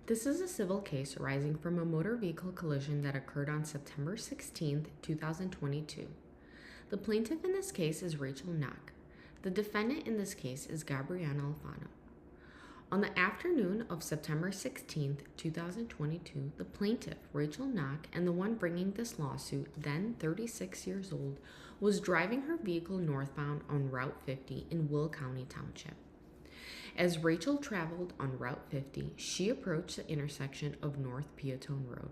This is a civil case arising from a motor vehicle collision that occurred on September 16, 2022. The plaintiff in this case is Rachel Knock. The defendant in this case is Gabriana Alfano. On the afternoon of September 16, 2022, the plaintiff, Rachel Knock, and the one bringing this lawsuit, then 36 years old, was driving her vehicle northbound on Route 50 in Will County Township. As Rachel traveled on Route 50, she approached the intersection of North Peatone Road.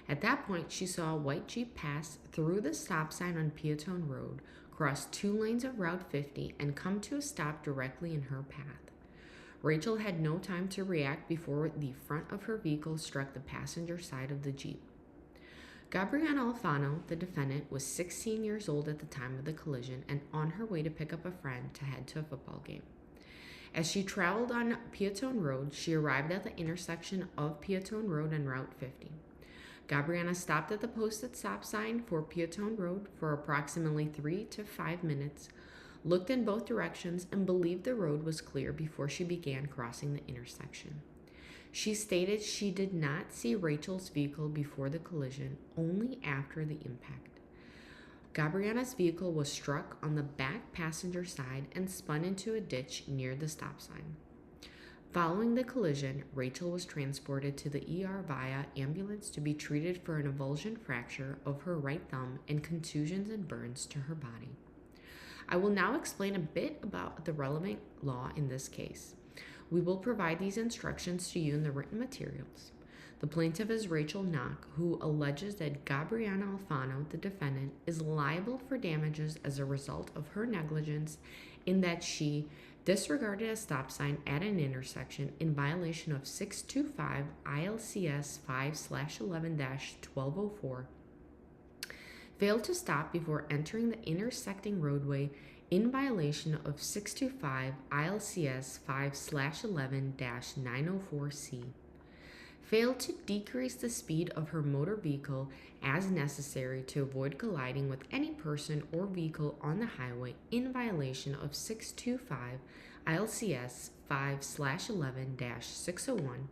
At that point, she saw a white Jeep pass through the stop sign on Peatone Road, cross 2 lanes of Route 50, and come to a stop directly in her path. Rachel had no time to react before the front of her vehicle struck the passenger side of the Jeep. Gabriana Alfano, the defendant, was 16 years old at the time of the collision and on her way to pick up a friend to head to a football game. As she traveled on Peatone Road, she arrived at the intersection of Peatone Road and Route 50. Gabriana stopped at the posted stop sign for Peatone Road for approximately 3 to 5 minutes, looked in both directions, and believed the road was clear before she began crossing the intersection. She stated she did not see Rachel's vehicle before the collision, only after the impact. Gabriana's vehicle was struck on the back passenger side and spun into a ditch near the stop sign. Following the collision, Rachel was transported to the ER via ambulance to be treated for an avulsion fracture of her right thumb and contusions and burns to her body. I will now explain a bit about the relevant law in this case. We will provide these instructions to you in the written materials. The plaintiff is Rachel Knock, who alleges that Gabriana Alfano, the defendant, is liable for damages as a result of her negligence in that she disregarded a stop sign at an intersection in violation of 625 ILCS 5/11-1204, failed to stop before entering the intersecting roadway in violation of 625 ILCS 5/11-904C, failed to decrease the speed of her motor vehicle as necessary to avoid colliding with any person or vehicle on the highway in violation of 625 ILCS 5/11-601,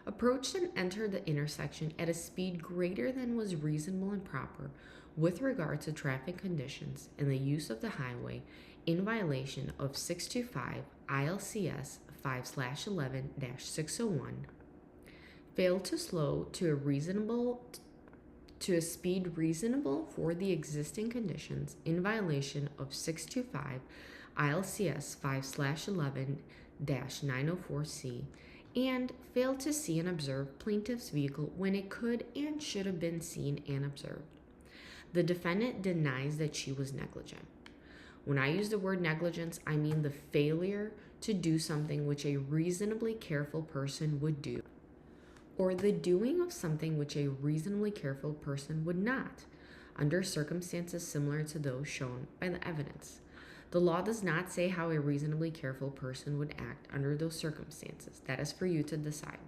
approached and entered the intersection at a speed greater than was reasonable and proper with regard to traffic conditions and the use of the highway in violation of 625 ILCS 5/11-601, failed to slow to a speed reasonable for the existing conditions in violation of 625 ILCS 5/11-904C, and failed to see and observe plaintiff's vehicle when it could and should have been seen and observed. The defendant denies that she was negligent. When I use the word negligence, I mean the failure to do something which a reasonably careful person would do, or the doing of something which a reasonably careful person would not, under circumstances similar to those shown by the evidence. The law does not say how a reasonably careful person would act under those circumstances. That is for you to decide.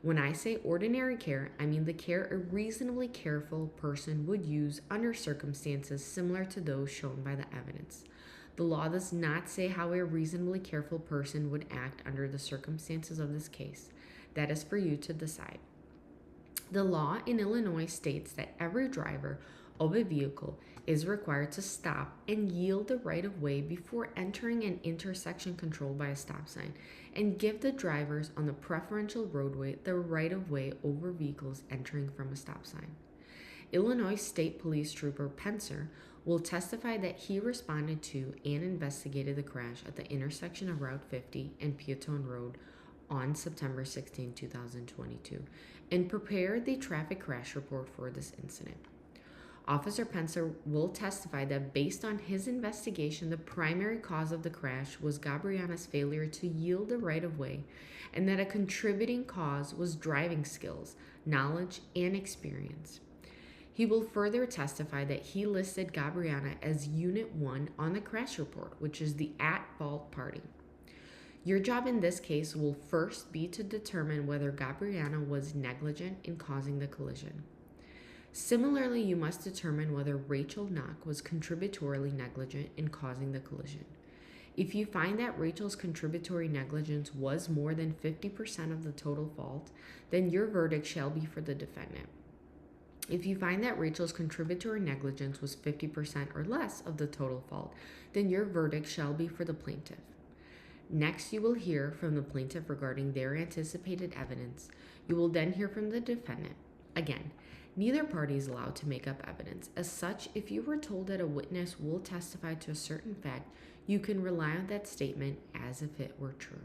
When I say ordinary care, I mean the care a reasonably careful person would use under circumstances similar to those shown by the evidence. The law does not say how a reasonably careful person would act under the circumstances of this case. That is for you to decide. The law in Illinois states that every driver of a vehicle is required to stop and yield the right of way before entering an intersection controlled by a stop sign, and give the drivers on the preferential roadway the right of way over vehicles entering from a stop sign. Illinois State Police Trooper Pencer will testify that he responded to and investigated the crash at the intersection of Route 50 and Peatone Road on September 16, 2022, and prepared the traffic crash report for this incident. Officer Pencer will testify that based on his investigation, the primary cause of the crash was Gabriana's failure to yield the right of way, and that a contributing cause was driving skills, knowledge, and experience. He will further testify that he listed Gabriana as Unit 1 on the crash report, which is the at-fault party. Your job in this case will first be to determine whether Gabriana was negligent in causing the collision. Similarly, you must determine whether Rachel Knock was contributorily negligent in causing the collision. If you find that Rachel's contributory negligence was more than 50% of the total fault, then your verdict shall be for the defendant. If you find that Rachel's contributory negligence was 50% or less of the total fault, then your verdict shall be for the plaintiff. Next, you will hear from the plaintiff regarding their anticipated evidence. You will then hear from the defendant. Again, neither party is allowed to make up evidence. As such, if you were told that a witness will testify to a certain fact, you can rely on that statement as if it were true.